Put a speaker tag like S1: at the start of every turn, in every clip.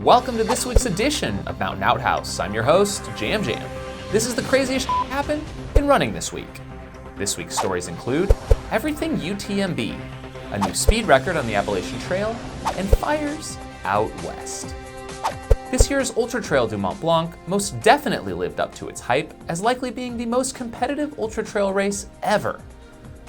S1: Welcome to this week's edition of Mountain Outhouse. I'm your host, Jam. This is the craziest happened in running this week. This week's stories include everything UTMB, a new speed record on the Appalachian Trail, and fires out west. This year's Ultra Trail du MontBlanc most definitely lived up to its hype as likely being the most competitive ultra trail race ever,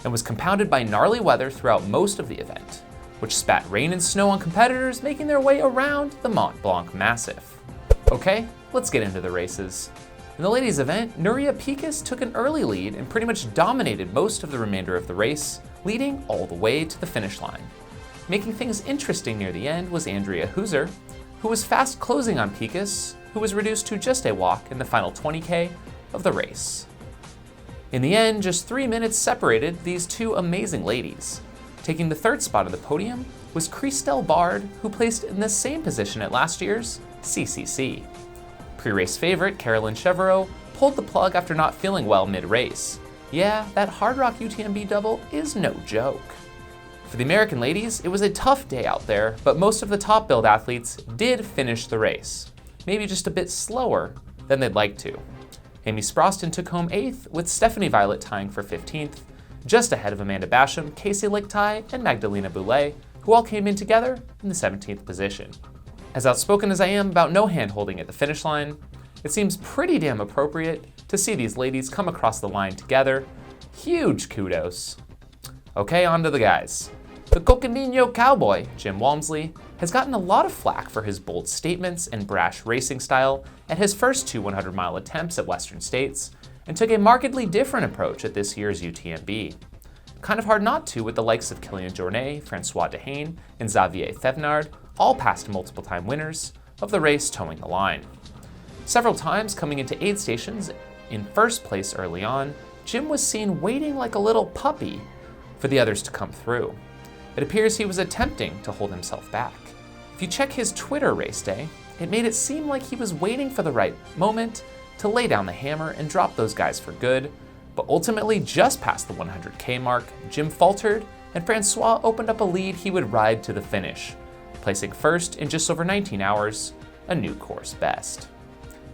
S1: and was compounded by gnarly weather throughout most of the event, which spat rain and snow on competitors making their way around the MontBlanc Massif. Okay, let's get into the races. In the ladies' event, Nuria Pikus took an early lead and pretty much dominated most of the remainder of the race, leading all the way to the finish line. Making things interesting near the end was Andrea Hooser, who was fast closing on Pikus, who was reduced to just a walk in the final 20K of the race. In the end, just 3 minutes separated these two amazing ladies. Taking the third spot on the podium was Christelle Bard, who placed in the same position at last year's CCC. Pre-race favorite Carolyn Chevreau pulled the plug after not feeling well mid-race. Yeah, that Hard Rock UTMB double is no joke. For the American ladies, it was a tough day out there, but most of the top-billed athletes did finish the race, maybe just a bit slower than they'd like to. Amy Sproston took home 8th, with Stephanie Violet tying for 15th, just ahead of Amanda Basham, Casey Lichtai, and Magdalena Boulay, who all came in together in the 17th position. As outspoken as I am about no hand-holding at the finish line, it seems pretty damn appropriate to see these ladies come across the line together. Huge kudos. Okay, on to the guys. The Coconino Cowboy, Jim Walmsley, has gotten a lot of flack for his bold statements and brash racing style at his first two 100-mile attempts at Western States, and took a markedly different approach at this year's UTMB. Kind of hard not to with the likes of Kilian Jornet, Francois Dehaene, and Xavier Thevenard, all past multiple-time winners of the race towing the line. Several times coming into aid stations in first place early on, Jim was seen waiting like a little puppy for the others to come through. It appears he was attempting to hold himself back. If you check his Twitter race day, it made it seem like he was waiting for the right moment to lay down the hammer and drop those guys for good, but ultimately just past the 100K mark, Jim faltered and Francois opened up a lead he would ride to the finish, placing first in just over 19 hours, a new course best.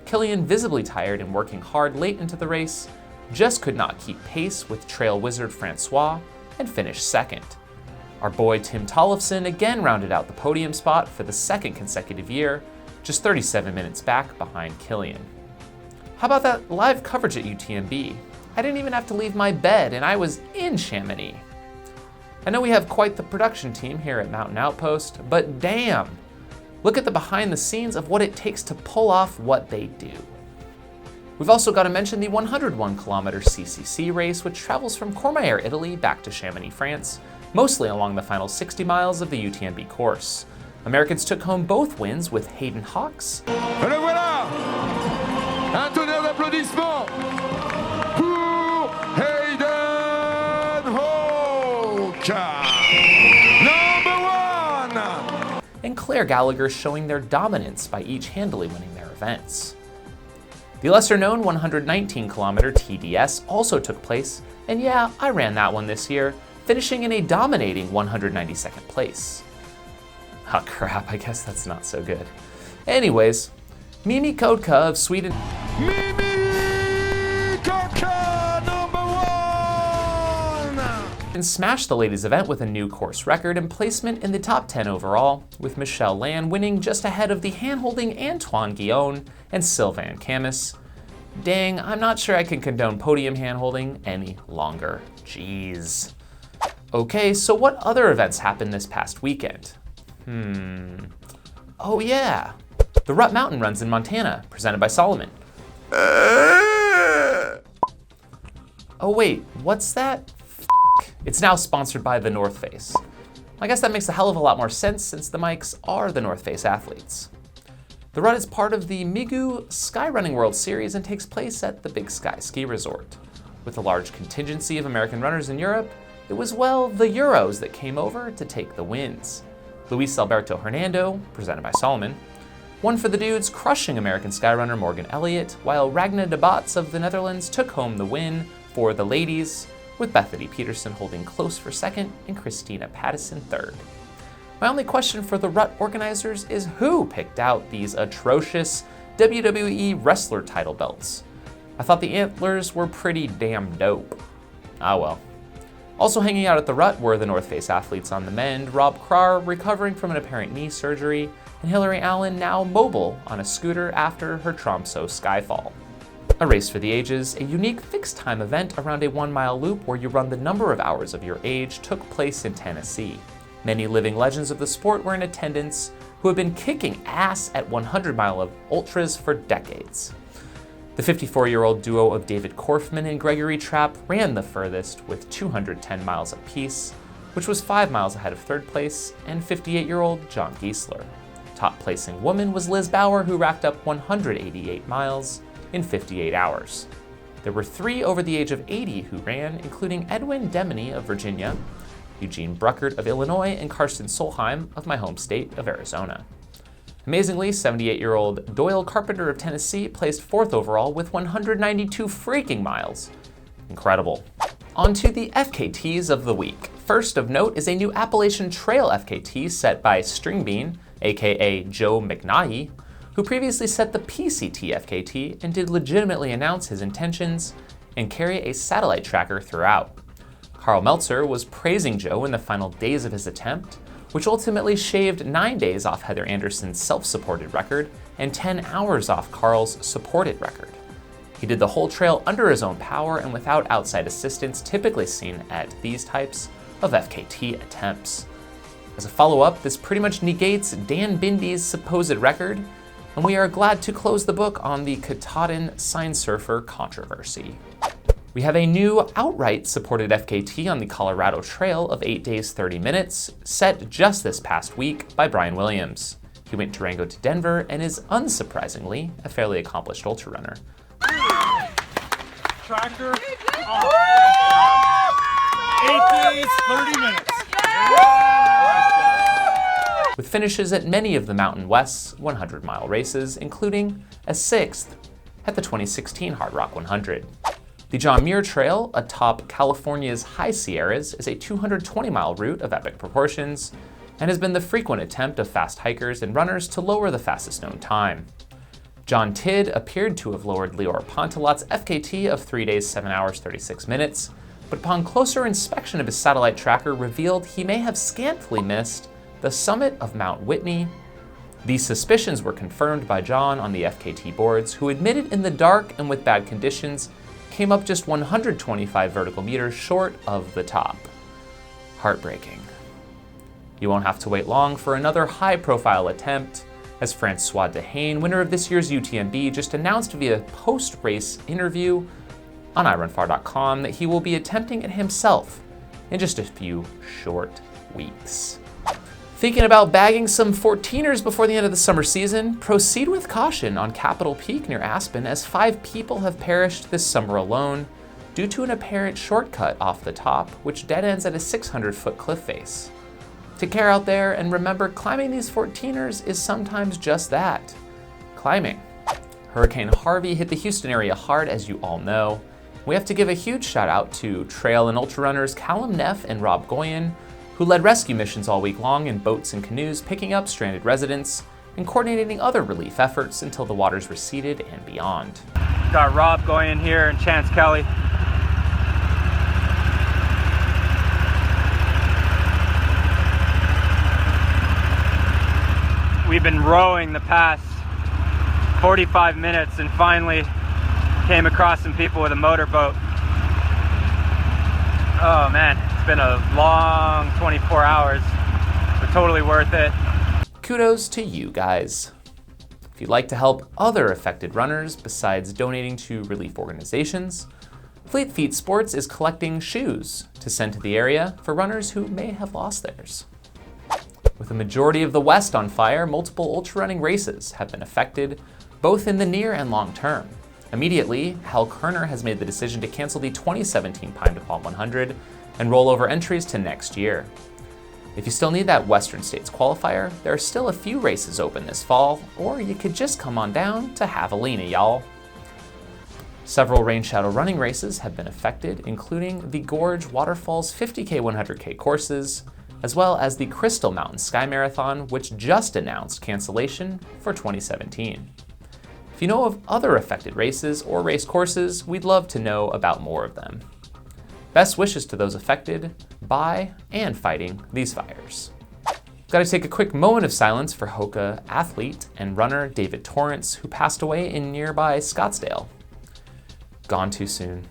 S1: Kilian, visibly tired and working hard late into the race, just could not keep pace with trail wizard Francois and finished second. Our boy Tim Tollefson again rounded out the podium spot for the second consecutive year, just 37 minutes back behind Kilian. How about that live coverage at UTMB? I didn't even have to leave my bed and I was in Chamonix. I know we have quite the production team here at Mountain Outpost, but damn, look at the behind the scenes of what it takes to pull off what they do. We've also got to mention the 101-kilometer CCC race, which travels from Courmayeur, Italy back to Chamonix, France, mostly along the final 60 miles of the UTMB course. Americans took home both wins with Hayden Hawks.
S2: Et le voilà! Un tonnerre d'applaudissements pour Hayden Hawks! Number 1!
S1: And Claire Gallagher showing their dominance by each handily winning their events. The lesser-known 119-kilometer TDS also took place, and yeah, I ran that one this year, finishing in a dominating 192nd place. Oh crap, I guess that's not so good. Anyways, Mimi Kodka of Sweden and smashed the ladies' event with a new course record and placement in the top 10 overall, with Michelle Land winning just ahead of the hand-holding Antoine Guillaume and Sylvain Camus. Dang, I'm not sure I can condone podium hand-holding any longer. Jeez. Okay, so what other events happened this past weekend? Oh yeah, the Rut Mountain Runs in Montana, presented by Solomon. Oh wait, what's that? It's now sponsored by The North Face. I guess that makes a hell of a lot more sense since the Mikes are the North Face athletes. The Rut is part of the Migu Skyrunning World Series and takes place at the Big Sky Ski Resort. With a large contingency of American runners in Europe, it was, well, the Euros that came over to take the wins. Luis Alberto Hernando, presented by Solomon, won for the dudes, crushing American skyrunner Morgan Elliott, while Ragna de Botts of the Netherlands took home the win for the ladies, with Bethany Peterson holding close for second and Christina Pattison third. My only question for the Rut organizers is who picked out these atrocious WWE wrestler title belts? I thought the antlers were pretty damn dope. Ah well. Also hanging out at the Rut were the North Face athletes on the mend, Rob Krar recovering from an apparent knee surgery, and Hillary Allen now mobile on a scooter after her Tromso skyfall. A race for the ages, a unique fixed time event around a 1 mile loop where you run the number of hours of your age, took place in Tennessee. Many living legends of the sport were in attendance who have been kicking ass at 100-mile ultras for decades. The 54-year-old duo of David Korfman and Gregory Trapp ran the furthest with 210 miles apiece, which was 5 miles ahead of third place and 58-year-old John Giesler. Top placing woman was Liz Bauer, who racked up 188 miles in 58 hours. There were 3 over the age of 80 who ran, including Edwin Demeny of Virginia, Eugene Bruckert of Illinois, and Karsten Solheim of my home state of Arizona. Amazingly, 78-year-old Doyle Carpenter of Tennessee placed 4th overall with 192 freaking miles. Incredible. On to the FKTs of the week. First of note is a new Appalachian Trail FKT set by Stringbean, aka Joe McNaughey, who previously set the PCT FKT and did legitimately announce his intentions and carry a satellite tracker throughout. Carl Meltzer was praising Joe in the final days of his attempt, which ultimately shaved 9 days off Heather Anderson's self-supported record and 10 hours off Carl's supported record. He did the whole trail under his own power and without outside assistance typically seen at these types of FKT attempts. As a follow-up, this pretty much negates Dan Bindy's supposed record, and we are glad to close the book on the Katahdin sign surfer controversy. We have a new outright supported FKT on the Colorado Trail of 8 days, 30 minutes, set just this past week by Brian Williams. He went Durango to Denver and is unsurprisingly a fairly accomplished ultra runner.
S3: Tractor off. 8 days, 30 minutes.
S1: With finishes at many of the Mountain West's 100-mile races, including a 6th at the 2016 Hard Rock 100. The John Muir Trail, atop California's High Sierras, is a 220-mile route of epic proportions and has been the frequent attempt of fast hikers and runners to lower the fastest known time. John Tidd appeared to have lowered Lior Pontelot's FKT of 3 days, 7 hours, 36 minutes, but upon closer inspection of his satellite tracker revealed he may have scantily missed the summit of Mount Whitney. These suspicions were confirmed by John on the FKT boards, who admitted in the dark and with bad conditions came up just 125 vertical meters short of the top. Heartbreaking. You won't have to wait long for another high-profile attempt, as Francois Dehaene, winner of this year's UTMB, just announced via post-race interview on iRunFar.com that he will be attempting it himself in just a few short weeks. Thinking about bagging some 14ers before the end of the summer season? Proceed with caution on Capitol Peak near Aspen, as 5 people have perished this summer alone due to an apparent shortcut off the top, which dead ends at a 600-foot cliff face. Take care out there, and remember, climbing these 14ers is sometimes just that, climbing. Hurricane Harvey hit the Houston area hard, as you all know. We have to give a huge shout out to trail and ultra runners Callum Neff and Rob Goyen, who led rescue missions all week long in boats and canoes, picking up stranded residents and coordinating other relief efforts until the waters receded and beyond.
S4: Got Rob Goyen here and Chance Kelly. We've been rowing the past 45 minutes and finally came across some people with a motorboat. Oh man, it's been a long 24 hours, but totally worth it.
S1: Kudos to you guys. If you'd like to help other affected runners besides donating to relief organizations, Fleet Feet Sports is collecting shoes to send to the area for runners who may have lost theirs. With the majority of the West on fire, multiple ultra running races have been affected, both in the near and long term. Immediately, Hal Kerner has made the decision to cancel the 2017 Pine de Paul 100 and roll over entries to next year. If you still need that Western States qualifier, there are still a few races open this fall, or you could just come on down to Javelina, y'all. Several Rain Shadow running races have been affected, including the Gorge Waterfalls 50K 100K courses, as well as the Crystal Mountain Sky Marathon, which just announced cancellation for 2017. If you know of other affected races or race courses, we'd love to know about more of them. Best wishes to those affected by and fighting these fires. Gotta take a quick moment of silence for Hoka athlete and runner David Torrence, who passed away in nearby Scottsdale. Gone too soon.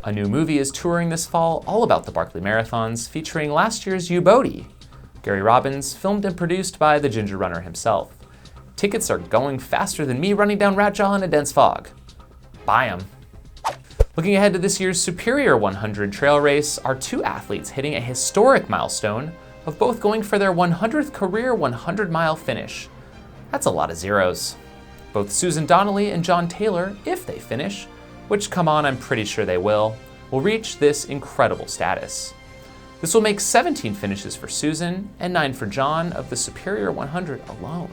S1: A new movie is touring this fall all about the Barkley marathons, featuring last year's U-Boaty, Gary Robbins, filmed and produced by the GingerRunner himself. Tickets are going faster than me running down Ratjaw in a dense fog. Buy 'em. Looking ahead to this year's Superior 100 trail race, are two athletes hitting a historic milestone of both going for their 100th career 100-mile finish. That's a lot of zeros. Both Susan Donnelly and John Taylor, if they finish, which come on, I'm pretty sure they will reach this incredible status. This will make 17 finishes for Susan and 9 for John of the Superior 100 alone.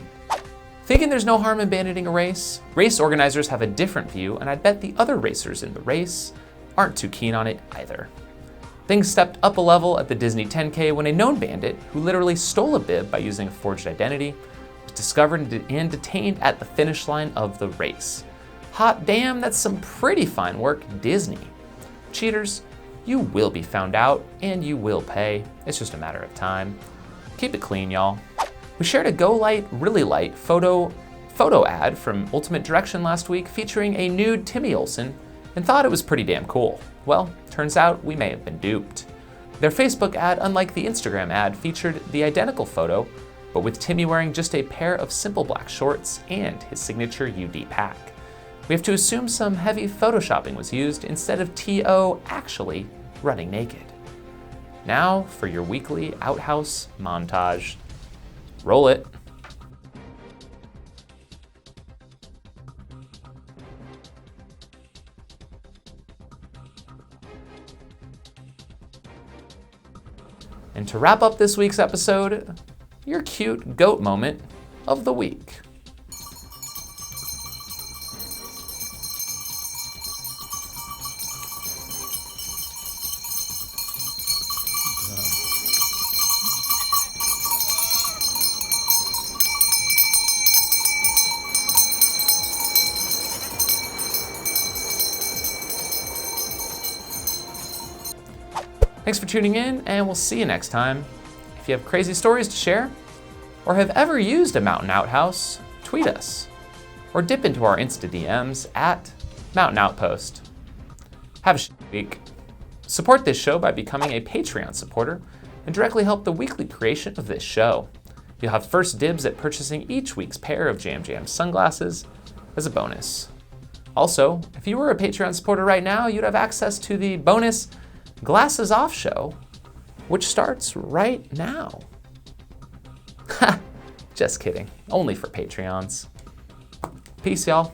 S1: Thinking there's no harm in banditing a race? Race organizers have a different view, and I bet the other racers in the race aren't too keen on it either. Things stepped up a level at the Disney 10K when a known bandit, who literally stole a bib by using a forged identity, was discovered and detained at the finish line of the race. Hot damn, that's some pretty fine work, Disney. Cheaters, you will be found out, and you will pay. It's just a matter of time. Keep it clean, y'all. We shared a Go Light, Really Light photo ad from Ultimate Direction last week featuring a nude Timmy Olsen and thought it was pretty damn cool. Well, turns out we may have been duped. Their Facebook ad, unlike the Instagram ad, featured the identical photo, but with Timmy wearing just a pair of simple black shorts and his signature UD pack. We have to assume some heavy photoshopping was used instead of T.O. actually running naked. Now for your weekly Outhouse montage. Roll it. And to wrap up this week's episode, your cute goat moment of the week. Thanks for tuning in, and we'll see you next time. If you have crazy stories to share, or have ever used a mountain outhouse, tweet us, or dip into our Insta DMs at Mountain Outpost. Have a week. Support this show by becoming a Patreon supporter and directly help the weekly creation of this show. You'll have first dibs at purchasing each week's pair of Jam Jam sunglasses as a bonus. Also, if you were a Patreon supporter right now, you'd have access to the bonus Glasses Off show, which starts right now. Ha! Just kidding. Only for Patreons. Peace, y'all.